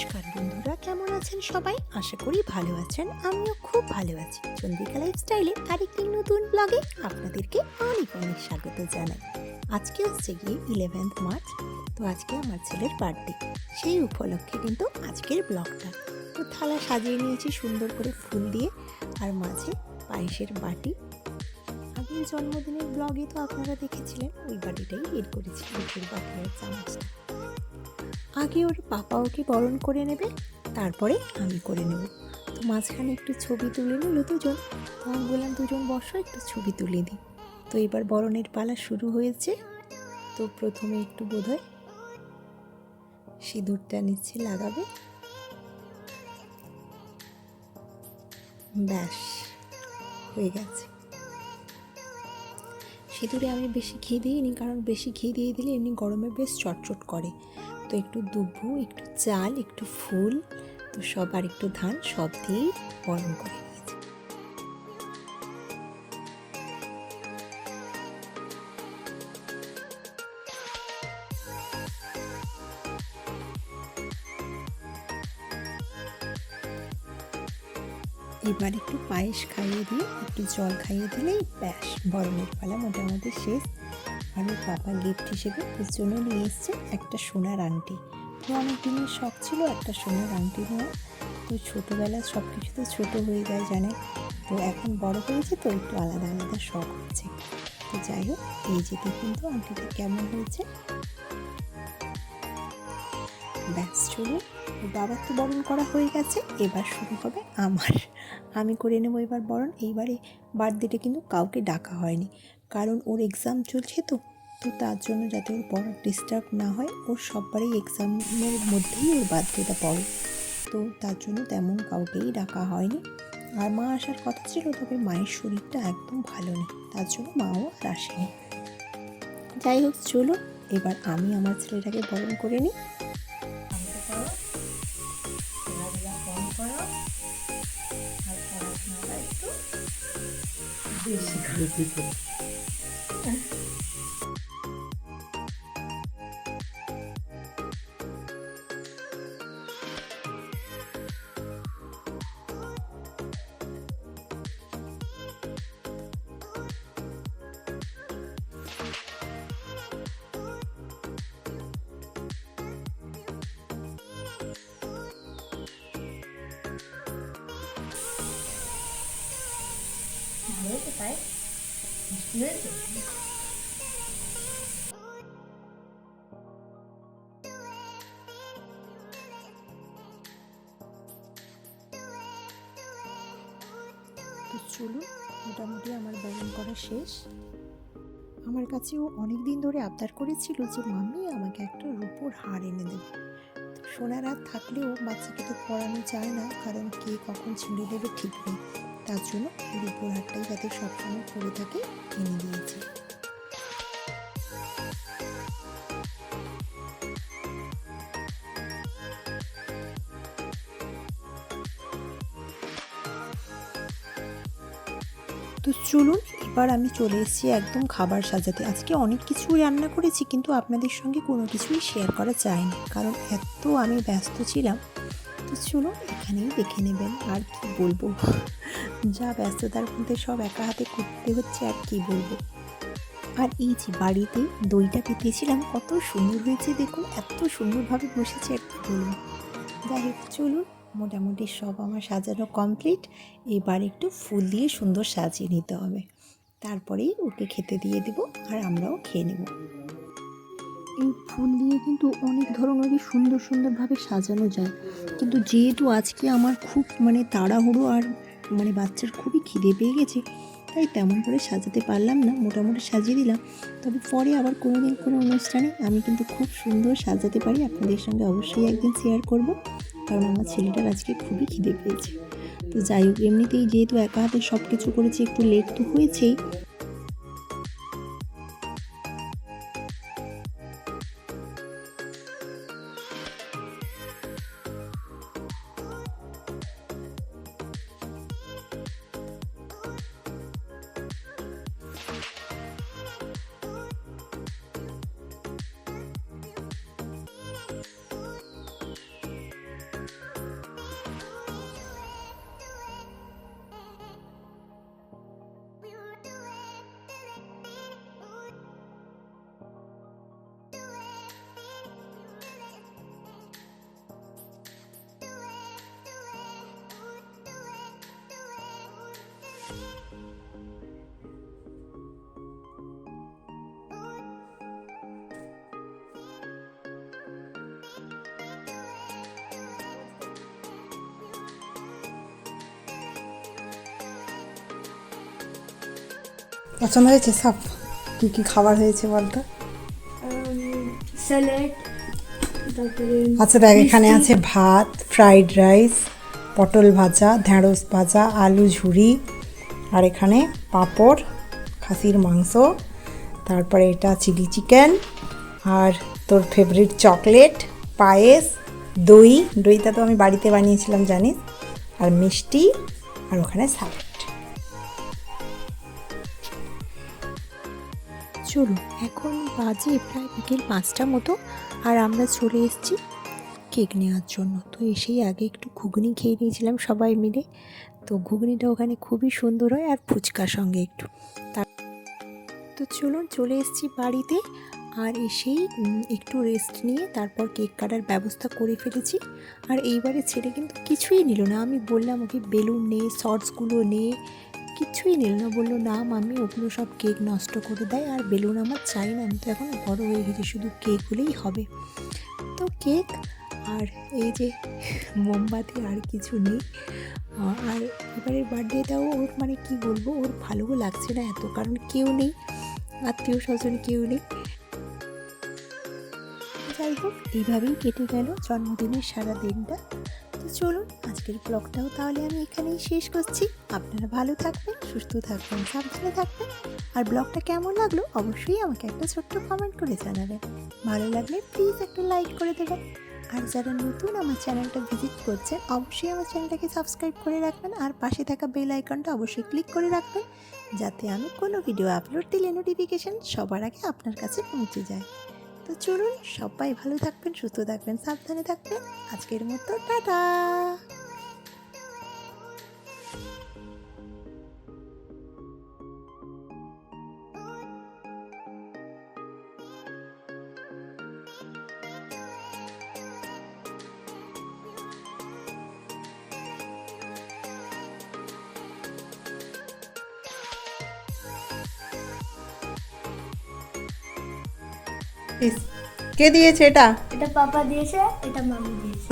নমস্কার বন্ধুরা, কেমন আছেন সবাই? আশা করি ভালো আছেন। আমিও খুব ভালো আছি। চন্দ্রিকা লাইফস্টাইলে আরেকটি নতুন ব্লগে আপনাদেরকে অনেক অনেক স্বাগত জানাই। আজকে হচ্ছে গিয়ে 11th মার্চ। তো আজকে আমার ছেলের বার্থডে, সেই উপলক্ষে কিন্তু আজকের ব্লগটা। তো থালা সাজিয়ে নিয়েছি সুন্দর করে ফুল দিয়ে, আর মাঝে পায়েসের বাটি। আগের জন্মদিনের ব্লগে তো আপনারা দেখেছিলেন, ওই বাটিটাই বের করেছি, রুটির বাটি আর চামচটা। আগে ওর পাপা ওকে বরণ করে নেবে, তারপরে আমি করে নেব। তো মাঝখানে একটু ছবি তুলে নিল দুজন। তো আমি বললাম, দুজন বসো, একটু ছবি তুলে দিই। তো এবার বরণের পালা শুরু হয়েছে। তো প্রথমে একটু বোধহয় সিঁদুরটা নিচ্ছে, লাগাবে। ব্যাস, হয়ে গেছে। সিঁদুরে আমি বেশি ঘি দিইনি, কারণ বেশি ঘি দিয়ে দিলে এমনি গরমে বেশ চটচট করে। তো একটু দুব্বু, একটু চাল, একটু ফুল, তো সব আর একটু ধান, সব দিয়েই বরণ করে নিয়েছি। এবার একটু পায়েস খাইয়ে দিয়ে একটু জল খাইয়ে দিলেই ব্যাস, বরণের পালা মোটামুটি শেষ। আর ওর পাপা গিফট হিসেবে ওর জন্য নিয়ে এসছে একটা সোনার আংটি। তো অনেক দিনের শখ ছিল একটা সোনার আংটি নেওয়া। তো ছোটোবেলায় সব কিছু তো ছোটো হয়ে যায় জানে। তো এখন বড় হয়েছে, তো একটু আলাদা আলাদা শখ হচ্ছে। তো যাই হোক, এই যে দেখুন তো আংটিটা কেমন হয়েছে। ব্যাস, চলুন, ওর বাবার তো বরণ করা হয়ে গেছে, এবার শুরু হবে আমার। আমি করে নেবো এবার বরণ। এইবারে বার্থডেটা কিন্তু কাউকে ডাকা হয়নি, কারণ ওর এক্সাম চলছে। তো তার জন্য যাতে ওর পড়া ডিস্টার্ব না হয়, ওর সববারই এক্সামের মধ্যেই ওর বার্থডেটা পড়ে। তো তার জন্য তেমন কাউকেই ডাকা হয়নি। আর মা আসার কথা ছিল, তবে মায়ের শরীরটা একদম ভালো নেই, তার জন্য মাও আর আসেনি। যাই হোক, চলো এবার আমি আমার ছেলেটাকে বরণ করে নিই। হয়েছে তাই মিষ্টি হয়েছে। তো চলুন, মোটামুটি আমার বরণ করা শেষ। আমার কাছে ও অনেক দিন ধরে আবদার করেছিল যে মাম্মি আমাকে একটা রূপোর হার এনে দেবে। তো সোনার হার থাকলেও বাচ্চাকে তো পরানো যায় না, কারণ কে কখন ছিঁড়ে দেবে ঠিক নেই। তার জন্য এই রূপোর হারটাই যাতে সবসময় পরে থাকে এনে দিয়েছি। তো চলুন, এবার আমি চলে এসেছি একদম খাবার সাজাতে। আজকে অনেক কিছুই রান্না করেছি, কিন্তু আপনাদের সঙ্গে কোনো কিছুই শেয়ার করা যায়নি, কারণ এত আমি ব্যস্ত ছিলাম। তো চলুন, এখানেই দেখে নেবেন। আর কি বলবো, যা ব্যস্ততার মধ্যে সব একা হাতে করতে হচ্ছে, আর কি বলবো। আর এই যে বাড়িতে দইটা পেতেছিলাম, কত সুন্দর হয়েছে দেখুন, এত সুন্দরভাবে বসেছে আর কি বলবো। যাই হোক, চলুন, মোটামুটি সব আমার সাজানো কমপ্লিট। এবার একটু ফুল দিয়ে সুন্দর সাজিয়ে নিতে হবে, তারপরেই ওকে খেতে দিয়ে দেব, আর আমরাও খেয়ে নেব। এই ফুল দিয়ে কিন্তু অনেক ধরনেরই সুন্দর সুন্দরভাবে সাজানো যায়, কিন্তু যেহেতু আজকে আমার খুব তাড়াহুড়ো, আর বাচ্চার খুবই খিদে পেয়ে গেছে, তাই তেমন করে সাজাতে পারলাম না। মোটামুটি সাজিয়ে দিলাম, তবে পরে আবার কোনো দিন কোনো অনুষ্ঠানে আমি কিন্তু খুব সুন্দর সাজাতে পারি, আপনাদের সঙ্গে অবশ্যই একদিন শেয়ার করব, কারণ আমার ছেলেটার আজকে খুবই খিদে পেয়েছে। তো যাই হোক, এমনিতেই যেহেতু একা হাতে সব কিছু করেছি, একটু লেট তো হয়েছেই। পছন্দ হয়েছে সব? কী কী খাবার হয়েছে বলতো? স্যালাড, তারপরে আচ্ছা দেখ, এখানে আছে ভাত, ফ্রাইড রাইস, পটল ভাজা, ঢ্যাঁড়স ভাজা, আলু ঝুরি, আর এখানে পাঁপড়, খাসির মাংস, তারপরে এটা চিলি চিকেন, আর তোর ফেভারিট চকলেট, পায়েস, দইটা তো আমি বাড়িতে বানিয়েছিলাম জানিস, আর মিষ্টি, আর ওখানে স্যালাড। চলুন, এখন বাজে প্রায় বিকেল 5টা মতো, আর আমরা চলে এসেছি কেক নেওয়ার জন্য। তো এসেই আগে একটু ঘুগনি খেয়ে নিয়েছিলাম সবাই মিলে। তো ঘুগনিটা ওখানে খুবই সুন্দর হয়, আর ফুচকার সঙ্গে একটু। তো চলুন, চলে এসেছি বাড়িতে, আর এসেই একটু রেস্ট নিয়ে তারপর কেক কাটার ব্যবস্থা করে ফেলেছি। আর এইবারে ছেলে কিন্তু কিছুই নিল না। আমি বললাম ওকে বেলুন নে, শর্টসগুলো নে, কিছুই নিল না। বললো না মাম্মি, ওগুলো সব কেক নষ্ট করে দেয়, আর বেলুন আমার চাই না, আমি তো এখন বড় হয়ে গেছি, শুধু কেক হলেই হবে। তো কেক আর এই যে মোমবাতি, আর কিছু নেই। আর এবারের বার্থডেটাও ওর মানে কি বলবো, ওর ভালোও লাগছে না এত, কারণ কেউ নেই, আত্মীয় স্বজন কেউ নেই। যাই হোক, এইভাবেই কেটে গেল জন্মদিনের সারা দিনটা। তো চলুন, আজকের ব্লগটাও তাহলে আমি এখানেই শেষ করছি। আপনারা ভালো থাকবেন, সুস্থ থাকবেন, সাবধানে থাকবেন। আর ব্লগটা কেমন লাগলো অবশ্যই আমাকে একটা ছোট্ট কমেন্ট করে জানাবেন। ভালো লাগলে প্লিজ একটা লাইক করে দেবেন। আর যারা নতুন আমার চ্যানেলটা ভিজিট করছেন, অবশ্যই আমার চ্যানেলটাকে সাবস্ক্রাইব করে রাখবেন, আর পাশে থাকা বেল আইকনটা অবশ্যই ক্লিক করে রাখবেন, যাতে আমি কোনো ভিডিও আপলোড দিলে নোটিফিকেশান সবার আগে আপনার কাছে পৌঁছে যায়। তো চলুন, সবাই ভালো থাকবেন, সুস্থ থাকবেন, সাবধানে থাকবেন। আজকের মতো টাটা। কে দিয়েছে এটা? এটা পাপা দিয়েছে, এটা মামি দিয়েছে।